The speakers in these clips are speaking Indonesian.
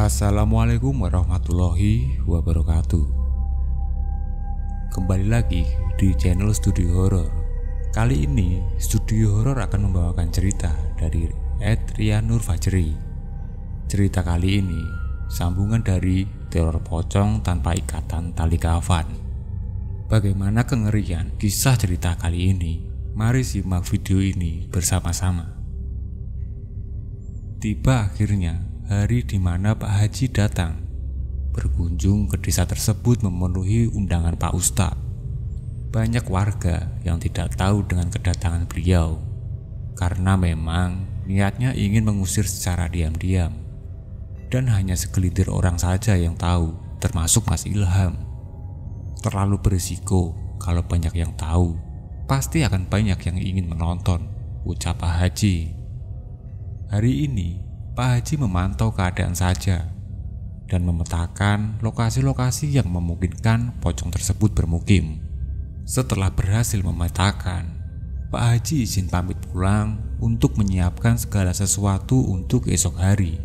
Assalamualaikum warahmatullahi wabarakatuh. Kembali lagi di channel Studio Horor. Kali ini Studio Horor akan membawakan cerita dari Rianur Fajri. Cerita kali ini sambungan dari teror pocong tanpa ikatan tali kafan. Bagaimana kengerian kisah cerita kali ini? Mari simak video ini bersama-sama. Tiba akhirnya hari di mana Pak Haji datang. Berkunjung ke desa tersebut memenuhi undangan Pak Ustadz. Banyak warga yang tidak tahu dengan kedatangan beliau, karena memang niatnya ingin mengusir secara diam-diam. Dan hanya segelintir orang saja yang tahu, termasuk Mas Ilham. Terlalu berisiko kalau banyak yang tahu, pasti akan banyak yang ingin menonton, ucap Pak Haji. Hari ini Pak Haji memantau keadaan saja dan memetakan lokasi-lokasi yang memungkinkan pocong tersebut bermukim. Setelah berhasil memetakan, Pak Haji izin pamit pulang untuk menyiapkan segala sesuatu untuk esok hari.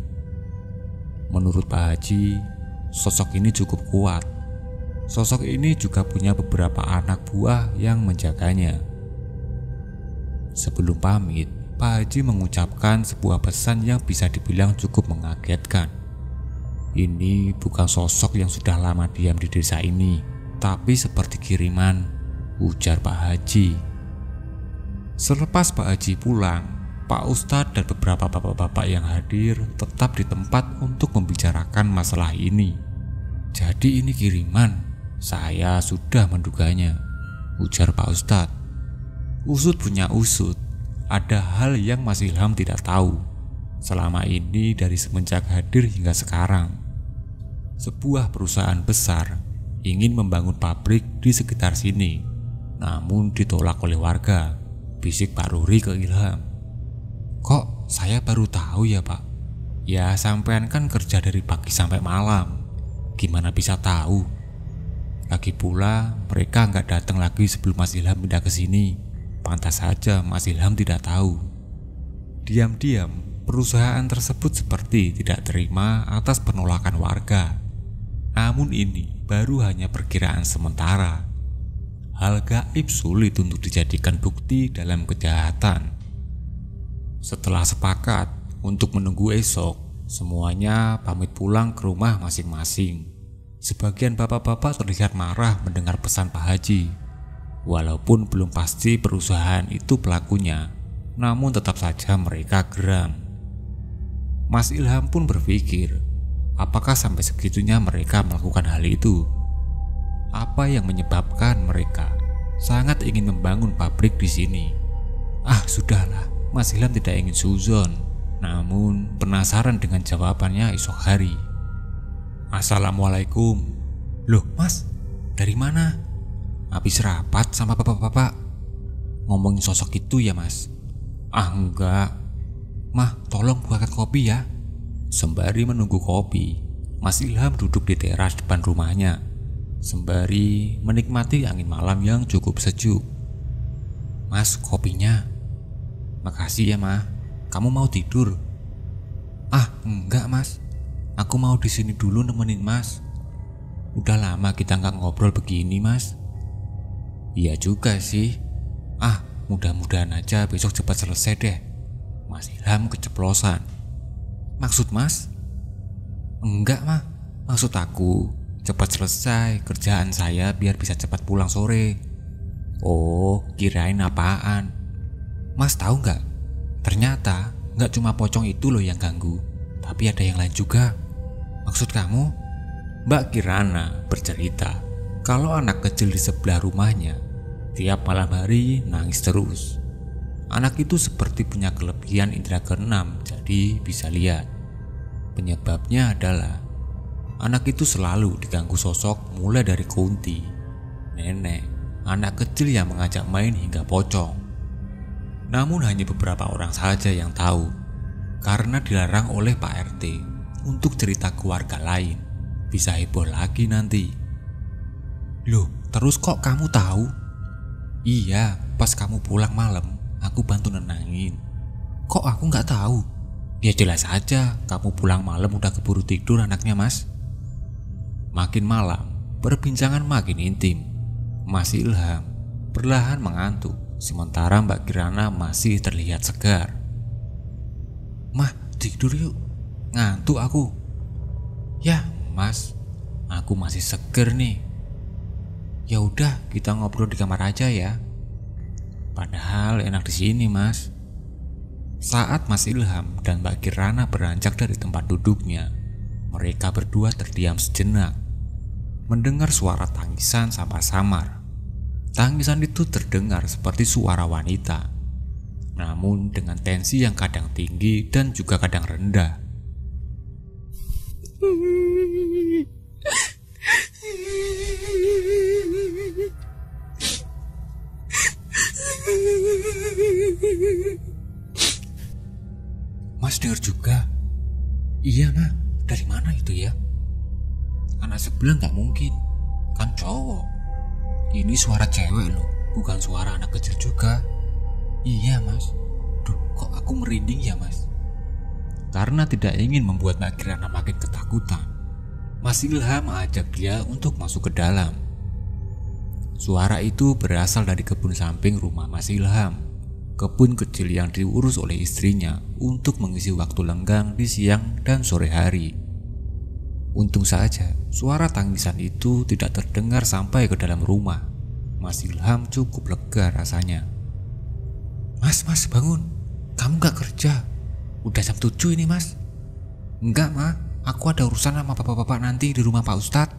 Menurut Pak Haji, sosok ini cukup kuat. Sosok ini juga punya beberapa anak buah yang menjaganya. Sebelum pamit, Pak Haji mengucapkan sebuah pesan yang bisa dibilang cukup mengagetkan. Ini bukan sosok yang sudah lama diam di desa ini, tapi seperti kiriman, ujar Pak Haji. Selepas Pak Haji pulang, Pak Ustadz dan beberapa bapak-bapak yang hadir tetap di tempat untuk membicarakan masalah ini. Jadi ini kiriman, saya sudah menduganya, ujar Pak Ustadz. Usut punya usut. Ada hal yang Mas Ilham tidak tahu selama ini dari semenjak hadir hingga sekarang. Sebuah perusahaan besar ingin membangun pabrik di sekitar sini, namun ditolak oleh warga, bisik Pak Ruri ke Ilham. Kok saya baru tahu ya Pak? Ya sampean kan kerja dari pagi sampai malam, gimana bisa tahu? Lagi pula mereka nggak datang lagi sebelum Mas Ilham pindah ke sini. Pantas saja Mas Ilham tidak tahu. Diam-diam perusahaan tersebut seperti tidak terima atas penolakan warga. Namun ini baru hanya perkiraan sementara. Hal gaib sulit untuk dijadikan bukti dalam kejahatan. Setelah sepakat untuk menunggu esok, semuanya pamit pulang ke rumah masing-masing. Sebagian bapak-bapak terlihat marah mendengar pesan Pak Haji. Walaupun belum pasti perusahaan itu pelakunya, namun tetap saja mereka geram. Mas Ilham pun berpikir, apakah sampai segitunya mereka melakukan hal itu? Apa yang menyebabkan mereka sangat ingin membangun pabrik di sini? Sudahlah, Mas Ilham tidak ingin suzon, namun penasaran dengan jawabannya esok hari. Assalamualaikum. Loh Mas, dari mana? Habis rapat sama bapak-bapak ngomongin sosok itu ya Mas? Enggak. Mah, tolong buatkan kopi ya. Sembari menunggu kopi, Mas Ilham duduk di teras depan rumahnya, sembari menikmati angin malam yang cukup sejuk. Mas, kopinya. Makasih ya Mah. Kamu mau tidur? Enggak Mas. Aku mau di sini dulu nemenin Mas. Udah lama kita nggak ngobrol begini Mas. Iya juga sih. Mudah-mudahan aja besok cepat selesai deh. Mas Ilham keceplosan. Maksud Mas? Enggak Mah. Maksud aku cepat selesai kerjaan saya biar bisa cepat pulang sore. Oh, kirain apaan? Mas tahu nggak? Ternyata nggak cuma pocong itu loh yang ganggu, tapi ada yang lain juga. Maksud kamu? Mbak Kirana bercerita kalau anak kecil di sebelah rumahnya tiap malam hari nangis terus. Anak itu seperti punya kelebihan indera keenam, jadi bisa lihat. Penyebabnya adalah anak itu selalu diganggu sosok mulai dari Kunti, nenek, anak kecil yang mengajak main hingga pocong. Namun hanya beberapa orang saja yang tahu, karena dilarang oleh Pak RT untuk cerita ke warga lain. Bisa heboh lagi nanti. Loh, terus kok kamu tahu? Iya, pas kamu pulang malam, aku bantu nenangin. Kok aku nggak tahu? Ya jelas saja, kamu pulang malam udah keburu tidur anaknya Mas. Makin malam, perbincangan makin intim. Mas Ilham perlahan mengantuk, sementara Mbak Kirana masih terlihat segar. Mah, tidur yuk, ngantuk aku. Ya Mas, aku masih seger nih. Ya udah, kita ngobrol di kamar aja ya. Padahal enak di sini Mas. Saat Mas Ilham dan Mbak Kirana beranjak dari tempat duduknya, mereka berdua terdiam sejenak, mendengar suara tangisan samar-samar. Tangisan itu terdengar seperti suara wanita, namun dengan tensi yang kadang tinggi dan juga kadang rendah. Mas dengar juga? Iya nah, dari mana itu ya? Anak sebelah nggak mungkin, kan cowok. Ini suara cewek loh, bukan suara anak kecil juga. Iya Mas. Duh, kok aku merinding ya Mas? Karena tidak ingin membuat Mbak Kirana makin ketakutan, Mas Ilham ajak dia untuk masuk ke dalam. Suara itu berasal dari kebun samping rumah Mas Ilham. Kebun kecil yang diurus oleh istrinya untuk mengisi waktu lenggang di siang dan sore hari. Untung saja suara tangisan itu tidak terdengar sampai ke dalam rumah. Mas Ilham cukup lega rasanya. Mas bangun, kamu gak kerja? Udah jam 7 ini Mas. Enggak Ma, aku ada urusan sama bapak-bapak nanti di rumah Pak Ustadz.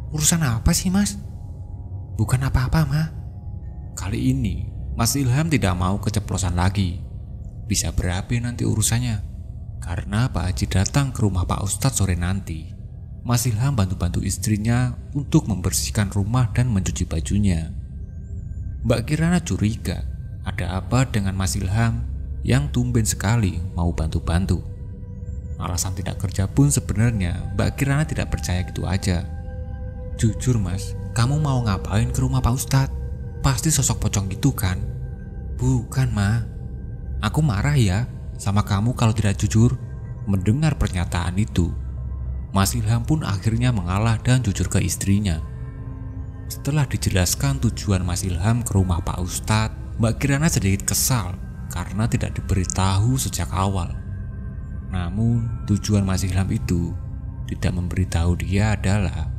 Urusan apa sih Mas? Bukan apa-apa Ma. Kali ini Mas Ilham tidak mau keceplosan lagi. Bisa berabe nanti urusannya. Karena Pak Haji datang ke rumah Pak Ustadz sore nanti. Mas Ilham bantu-bantu istrinya untuk membersihkan rumah dan mencuci bajunya. Mbak Kirana curiga ada apa dengan Mas Ilham yang tumben sekali mau bantu-bantu. Alasan tidak kerja pun sebenarnya Mbak Kirana tidak percaya gitu aja. Jujur Mas, kamu mau ngapain ke rumah Pak Ustadz? Pasti sosok pocong gitu kan? Bukan Ma, aku marah ya sama kamu kalau tidak jujur. Mendengar pernyataan itu, Mas Ilham pun akhirnya mengalah dan jujur ke istrinya. Setelah dijelaskan tujuan Mas Ilham ke rumah Pak Ustadz, Mbak Kirana sedikit kesal karena tidak diberitahu sejak awal. Namun tujuan Mas Ilham itu tidak memberitahu dia adalah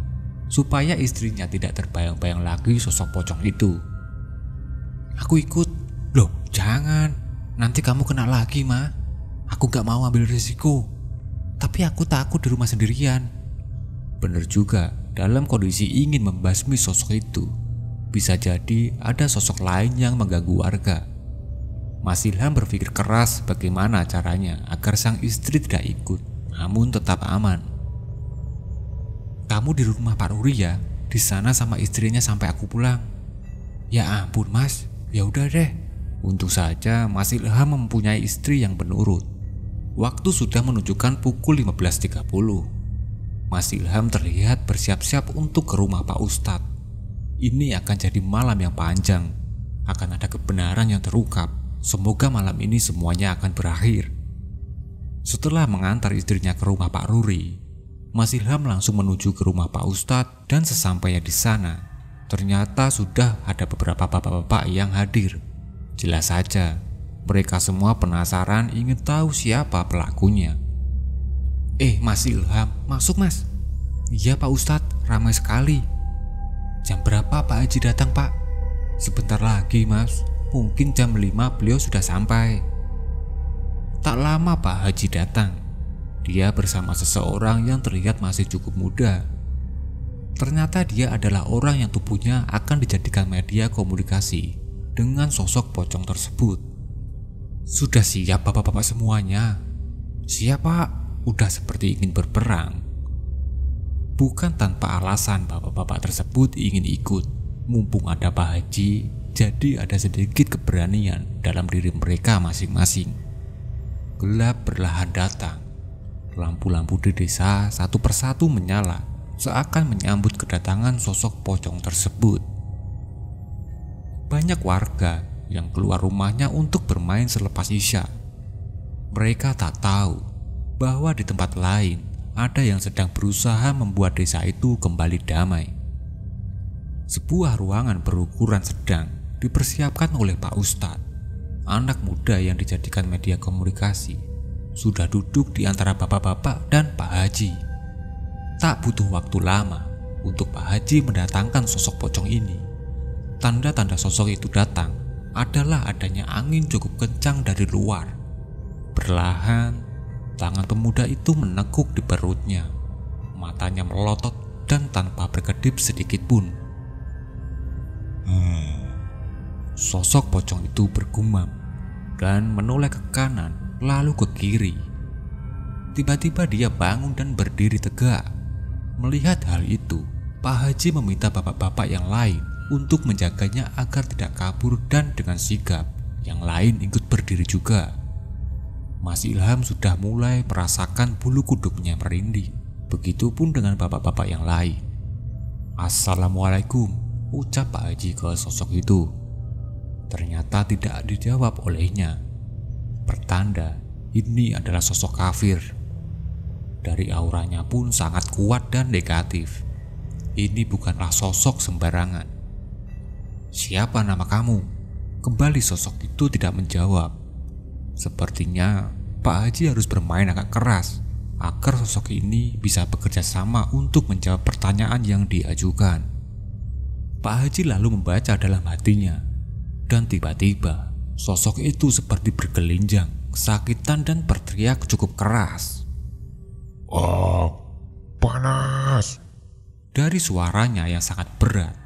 supaya istrinya tidak terbayang-bayang lagi sosok pocong itu. Aku ikut. Loh jangan, nanti kamu kena lagi Ma. Aku gak mau ambil risiko. Tapi aku takut di rumah sendirian. Bener juga, dalam kondisi ingin membasmi sosok itu, bisa jadi ada sosok lain yang mengganggu warga. Mas Ilham berpikir keras bagaimana caranya agar sang istri tidak ikut, namun tetap aman. Kamu di rumah Pak Ruri ya, di sana sama istrinya sampai aku pulang. Ya ampun Mas, ya udah deh. Untung saja Mas Ilham mempunyai istri yang penurut. Waktu sudah menunjukkan pukul 15.30. Mas Ilham terlihat bersiap-siap untuk ke rumah Pak Ustadz. Ini akan jadi malam yang panjang. Akan ada kebenaran yang terungkap. Semoga malam ini semuanya akan berakhir. Setelah mengantar istrinya ke rumah Pak Ruri, Mas Ilham langsung menuju ke rumah Pak Ustadz dan sesampainya di sana, ternyata sudah ada beberapa bapak-bapak yang hadir. Jelas saja, mereka semua penasaran ingin tahu siapa pelakunya. Mas Ilham, masuk Mas. Iya Pak Ustadz, ramai sekali. Jam berapa Pak Haji datang Pak? Sebentar lagi Mas, mungkin jam 5 beliau sudah sampai. Tak lama Pak Haji datang. Dia bersama seseorang yang terlihat masih cukup muda. Ternyata dia adalah orang yang tubuhnya akan dijadikan media komunikasi dengan sosok pocong tersebut. Sudah siap bapak-bapak semuanya? Siap Pak, udah seperti ingin berperang. Bukan tanpa alasan bapak-bapak tersebut ingin ikut. Mumpung ada Pak Haji, jadi ada sedikit keberanian dalam diri mereka masing-masing. Gelap perlahan datang. Lampu-lampu di desa satu persatu menyala, seakan menyambut kedatangan sosok pocong tersebut. Banyak warga yang keluar rumahnya untuk bermain selepas isya. Mereka tak tahu bahwa di tempat lain ada yang sedang berusaha membuat desa itu kembali damai. Sebuah ruangan berukuran sedang dipersiapkan oleh Pak Ustadz. Anak muda yang dijadikan media komunikasi sudah duduk di antara bapak-bapak dan Pak Haji. Tak butuh waktu lama untuk Pak Haji mendatangkan sosok pocong ini. Tanda-tanda sosok itu datang adalah adanya angin cukup kencang dari luar. Perlahan, tangan pemuda itu menekuk di perutnya. Matanya melotot dan tanpa berkedip sedikit pun. Sosok pocong itu bergumam dan menoleh ke kanan lalu ke kiri. Tiba-tiba dia bangun dan berdiri tegak. Melihat hal itu, Pak Haji meminta bapak-bapak yang lain untuk menjaganya agar tidak kabur, dan dengan sigap yang lain ikut berdiri juga. Mas Ilham sudah mulai merasakan bulu kuduknya merinding. Begitupun dengan bapak-bapak yang lain. "Assalamualaikum," ucap Pak Haji ke sosok itu. Ternyata tidak dijawab olehnya. Pertanda ini adalah sosok kafir. Dari auranya pun sangat kuat dan negatif. Ini bukanlah sosok sembarangan. "Siapa nama kamu?" Kembali sosok itu tidak menjawab. Sepertinya Pak Haji harus bermain agak keras agar sosok ini bisa bekerja sama untuk menjawab pertanyaan yang diajukan. Pak Haji lalu membaca dalam hatinya, dan tiba-tiba sosok itu seperti bergelinjang, kesakitan dan berteriak cukup keras. Panas!" Dari suaranya yang sangat berat,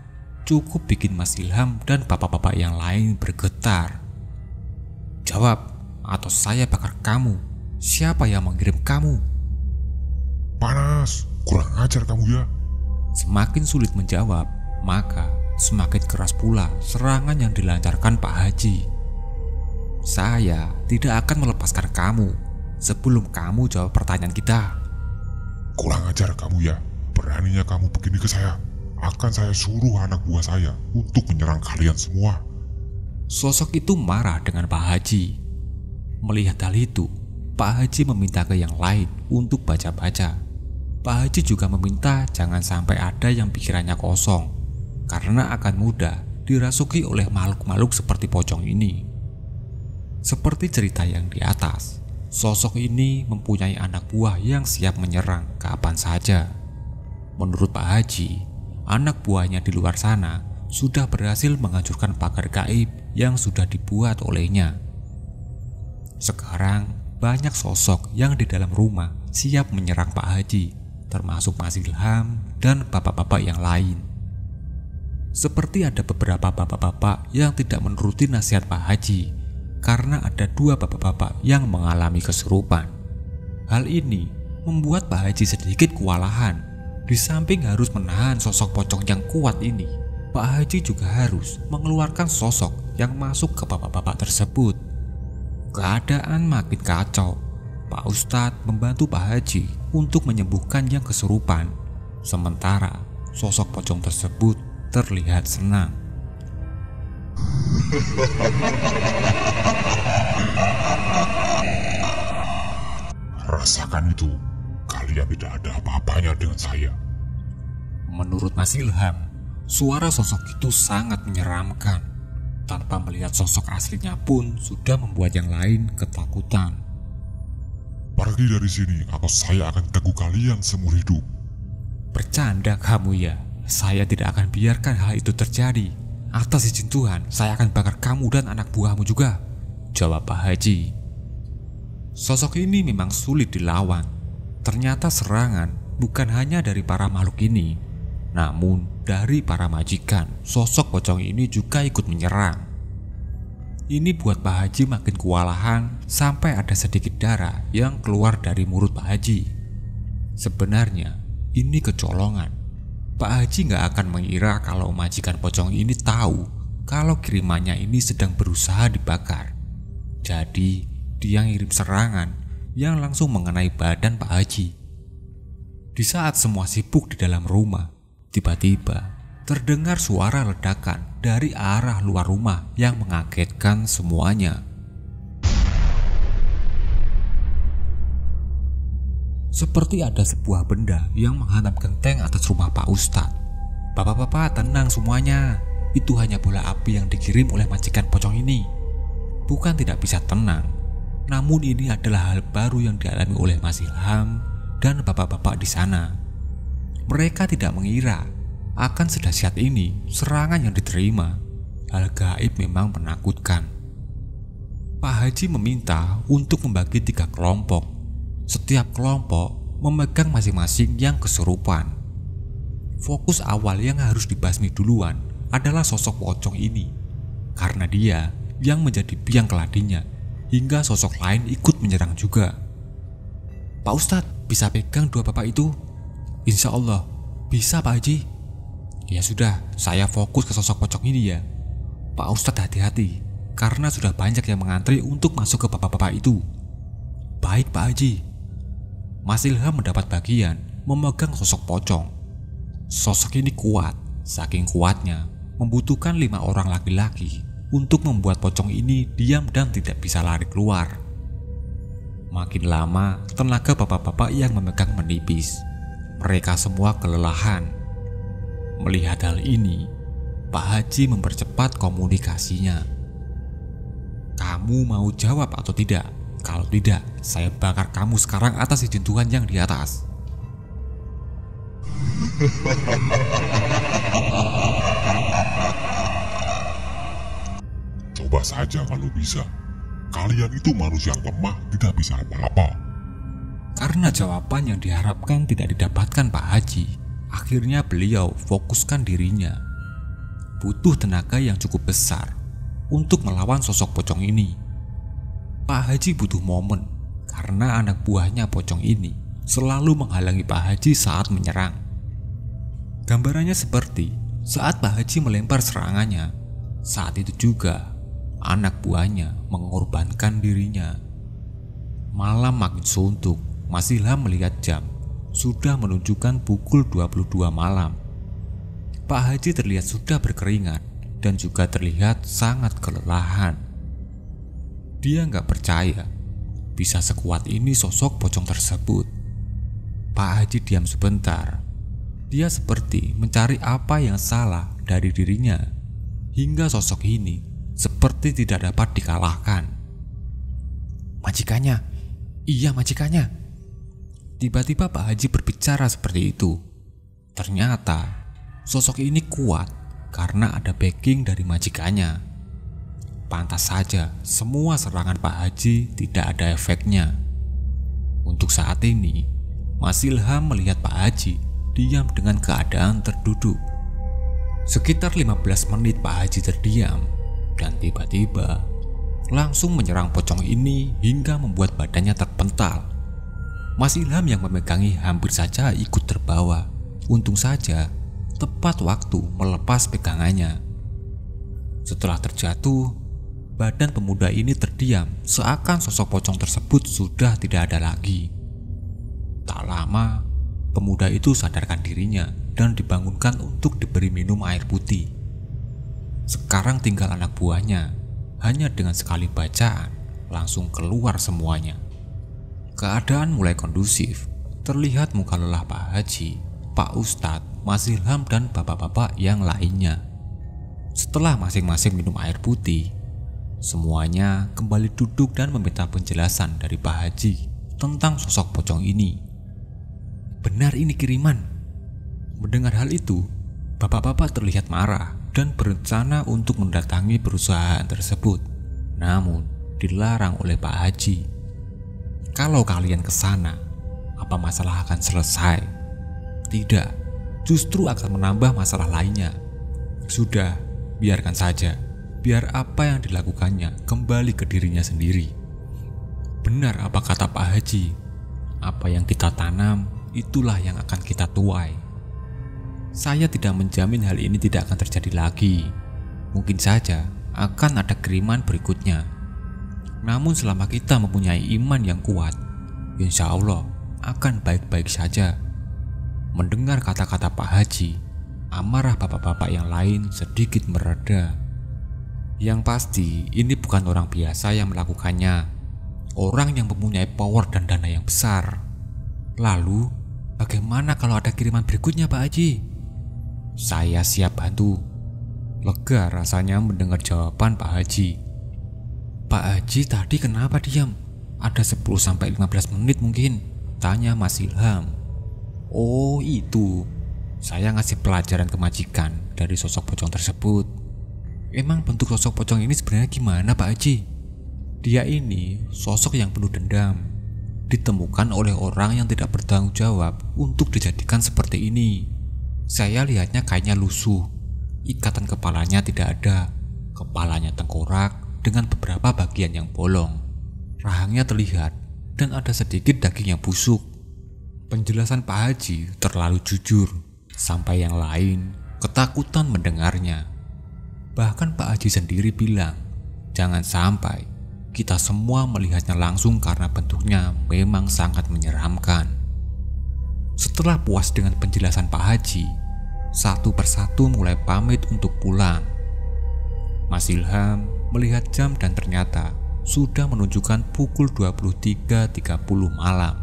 cukup bikin Mas Ilham dan bapak-bapak yang lain bergetar. "Jawab, atau saya bakar kamu. Siapa yang mengirim kamu?" "Panas, kurang ajar kamu ya." Semakin sulit menjawab, maka semakin keras pula serangan yang dilancarkan Pak Haji. "Saya tidak akan melepaskan kamu sebelum kamu jawab pertanyaan kita." "Kurang ajar kamu ya. Beraninya kamu begini ke saya. Akan saya suruh anak buah saya untuk menyerang kalian semua." Sosok itu marah dengan Pak Haji. Melihat hal itu, Pak Haji meminta ke yang lain untuk baca-baca. Pak Haji juga meminta jangan sampai ada yang pikirannya kosong, karena akan mudah dirasuki oleh makhluk-makhluk seperti pocong ini. Seperti cerita yang di atas, sosok ini mempunyai anak buah yang siap menyerang kapan saja. Menurut Pak Haji, anak buahnya di luar sana sudah berhasil menghancurkan pagar gaib yang sudah dibuat olehnya. Sekarang banyak sosok yang di dalam rumah siap menyerang Pak Haji, termasuk Mas Ilham dan bapak-bapak yang lain. Seperti ada beberapa bapak-bapak yang tidak menuruti nasihat Pak Haji, karena ada 2 bapak-bapak yang mengalami kesurupan. Hal ini membuat Pak Haji sedikit kewalahan. Di samping harus menahan sosok pocong yang kuat ini, Pak Haji juga harus mengeluarkan sosok yang masuk ke bapak-bapak tersebut. Keadaan makin kacau. Pak Ustadz membantu Pak Haji untuk menyembuhkan yang kesurupan, sementara sosok pocong tersebut terlihat senang. "Rasakan itu. Kalian tidak ada apa-apanya dengan saya." Menurut Mas Ilham, suara sosok itu sangat menyeramkan. Tanpa melihat sosok aslinya pun sudah membuat yang lain ketakutan. "Pergi dari sini atau saya akan ganggu kalian seumur hidup." "Bercanda kamu ya. Saya tidak akan biarkan hal itu terjadi. Atas izin Tuhan, saya akan bakar kamu dan anak buahmu juga," jawab Pak Haji. Sosok ini memang sulit dilawan. Ternyata serangan bukan hanya dari para makhluk ini, namun dari para majikan. Sosok pocong ini juga ikut menyerang. Ini buat Pak Haji makin kewalahan sampai ada sedikit darah yang keluar dari mulut Pak Haji. Sebenarnya ini kecolongan. Pak Haji nggak akan mengira kalau majikan pocong ini tahu kalau kirimannya ini sedang berusaha dibakar. Jadi dia ngirim serangan yang langsung mengenai badan Pak Haji. Di saat semua sibuk di dalam rumah, tiba-tiba terdengar suara ledakan dari arah luar rumah yang mengagetkan semuanya. seperti ada sebuah benda yang menghantam genteng atas rumah Pak Ustadz. Bapak-bapak tenang semuanya, itu hanya bola api yang dikirim oleh majikan pocong ini. Bukan tidak bisa tenang, namun ini adalah hal baru yang dialami oleh Mas Ilham dan bapak-bapak di sana. Mereka tidak mengira akan sedahsyat ini serangan yang diterima. Hal gaib memang menakutkan. Pak Haji meminta untuk membagi 3 kelompok. Setiap kelompok memegang masing-masing yang kesurupan. Fokus awal yang harus dibasmi duluan adalah sosok pocong ini, karena dia yang menjadi biang keladinya, hingga sosok lain ikut menyerang juga. Pak Ustadz, bisa pegang 2 bapak itu? Insya Allah, bisa Pak Haji. Ya sudah, saya fokus ke sosok pocong ini ya. Pak Ustadz hati-hati, karena sudah banyak yang mengantri untuk masuk ke bapak-bapak itu. Baik Pak Haji. Mas Ilham mendapat bagian memegang sosok pocong. Sosok ini kuat, saking kuatnya membutuhkan 5 orang laki-laki untuk membuat pocong ini diam dan tidak bisa lari keluar. Makin lama, tenaga bapak-bapak yang memegang menipis. Mereka semua kelelahan. Melihat hal ini, Pak Haji mempercepat komunikasinya. Kamu mau jawab atau tidak? Kalau tidak, saya bakar kamu sekarang atas izin Tuhan yang di atas. Coba saja kalau bisa. Kalian itu manusia yang lemah, tidak bisa apa-apa. Karena jawaban yang diharapkan tidak didapatkan Pak Haji, akhirnya beliau fokuskan dirinya. Butuh tenaga yang cukup besar untuk melawan sosok pocong ini. Pak Haji butuh momen, karena anak buahnya pocong ini selalu menghalangi Pak Haji saat menyerang. Gambarannya seperti saat Pak Haji melempar serangannya, saat itu juga anak buahnya mengorbankan dirinya. Malam makin suntuk, Mas Ilham melihat jam, sudah menunjukkan pukul 22 malam. Pak Haji terlihat sudah berkeringat dan juga terlihat sangat kelelahan. Dia nggak percaya bisa sekuat ini sosok pocong tersebut. Pak Haji diam sebentar. Dia seperti mencari apa yang salah dari dirinya, hingga sosok ini seperti tidak dapat dikalahkan. Majikannya, iya majikannya. Tiba-tiba Pak Haji berbicara seperti itu. Ternyata sosok ini kuat karena ada backing dari majikannya. Pantas saja semua serangan Pak Haji tidak ada efeknya. Untuk saat ini, Mas Ilham melihat Pak Haji diam dengan keadaan terduduk. Sekitar 15 menit Pak Haji terdiam dan tiba-tiba langsung menyerang pocong ini hingga membuat badannya terpental. Mas Ilham yang memegangi hampir saja ikut terbawa. Untung saja tepat waktu melepas pegangannya. Setelah terjatuh, badan pemuda ini terdiam seakan sosok pocong tersebut sudah tidak ada lagi. Tak lama, pemuda itu sadarkan dirinya dan dibangunkan untuk diberi minum air putih. Sekarang tinggal anak buahnya, hanya dengan sekali bacaan langsung keluar semuanya. Keadaan mulai kondusif, terlihat muka lelah Pak Haji, Pak Ustadz, Mas Ilham dan bapak-bapak yang lainnya. Setelah masing-masing minum air putih, semuanya kembali duduk dan meminta penjelasan dari Pak Haji tentang sosok pocong ini. Benar ini kiriman. Mendengar hal itu, bapak-bapak terlihat marah dan berencana untuk mendatangi perusahaan tersebut. Namun dilarang oleh Pak Haji. Kalau kalian ke sana, apa masalah akan selesai? Tidak, justru akan menambah masalah lainnya. Sudah, biarkan saja. Biar apa yang dilakukannya kembali ke dirinya sendiri. Benar apa kata Pak Haji, apa yang kita tanam, itulah yang akan kita tuai. Saya tidak menjamin hal ini tidak akan terjadi lagi. Mungkin saja akan ada kiriman berikutnya. Namun selama kita mempunyai iman yang kuat, insya Allah akan baik-baik saja. Mendengar kata-kata Pak Haji, amarah bapak-bapak yang lain sedikit mereda. Yang pasti ini bukan orang biasa yang melakukannya. Orang yang mempunyai power dan dana yang besar. Lalu, bagaimana kalau ada kiriman berikutnya, Pak Haji? Saya siap bantu. Lega rasanya mendengar jawaban Pak Haji. Pak Haji tadi kenapa diam? Ada 10-15 menit mungkin, tanya Mas Ilham. Oh itu, saya ngasih pelajaran ke majikan dari sosok pocong tersebut. Emang bentuk sosok pocong ini sebenarnya gimana, Pak Haji? Dia ini sosok yang penuh dendam, ditemukan oleh orang yang tidak bertanggung jawab untuk dijadikan seperti ini. Saya lihatnya kayaknya lusuh, ikatan kepalanya tidak ada, kepalanya tengkorak dengan beberapa bagian yang bolong. Rahangnya terlihat dan ada sedikit daging yang busuk. Penjelasan Pak Haji terlalu jujur, sampai yang lain ketakutan mendengarnya. Bahkan Pak Haji sendiri bilang, jangan sampai kita semua melihatnya langsung karena bentuknya memang sangat menyeramkan. Setelah puas dengan penjelasan Pak Haji, satu persatu mulai pamit untuk pulang. Mas Ilham melihat jam dan ternyata sudah menunjukkan pukul 23.30 malam.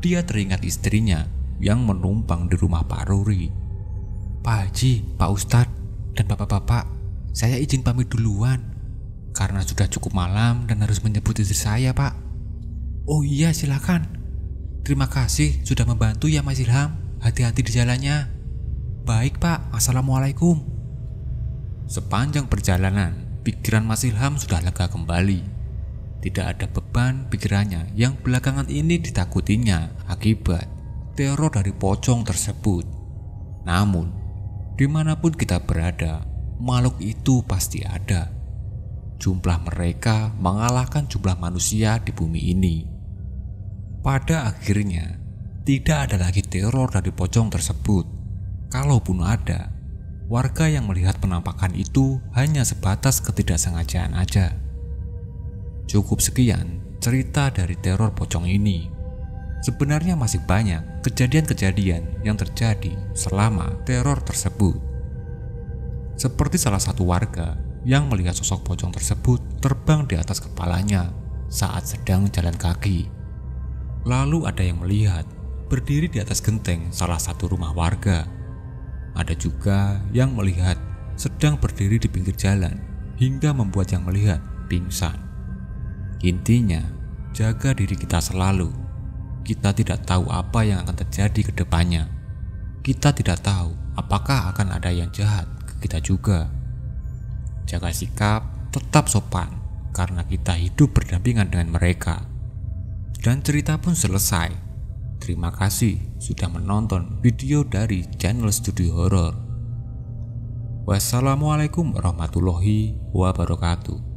Dia teringat istrinya yang menumpang di rumah Pak Ruri. Pak Haji, Pak Ustadz, dan bapak-bapak, saya izin pamit duluan karena sudah cukup malam dan harus menjemput istri saya, Pak. Oh iya, silakan. Terima kasih sudah membantu ya Mas Ilham. Hati-hati di jalannya. Baik Pak, assalamualaikum. Sepanjang perjalanan, pikiran Mas Ilham sudah lega kembali. Tidak ada beban pikirannya yang belakangan ini ditakutinya akibat teror dari pocong tersebut. Namun, dimanapun kita berada, makhluk itu pasti ada. Jumlah mereka mengalahkan jumlah manusia di bumi ini. Pada akhirnya, tidak ada lagi teror dari pocong tersebut. Kalaupun ada, warga yang melihat penampakan itu hanya sebatas ketidaksengajaan aja. Cukup sekian cerita dari teror pocong ini. Sebenarnya masih banyak kejadian-kejadian yang terjadi selama teror tersebut. Seperti salah satu warga yang melihat sosok pocong tersebut terbang di atas kepalanya saat sedang jalan kaki. Lalu ada yang melihat berdiri di atas genteng salah satu rumah warga. Ada juga yang melihat sedang berdiri di pinggir jalan hingga membuat yang melihat pingsan. Intinya, jaga diri kita selalu. Kita tidak tahu apa yang akan terjadi ke depannya. Kita tidak tahu apakah akan ada yang jahat ke kita juga. Jaga sikap, tetap sopan, karena kita hidup berdampingan dengan mereka. Dan cerita pun selesai. Terima kasih sudah menonton video dari channel Studio Horor. Wassalamualaikum warahmatullahi wabarakatuh.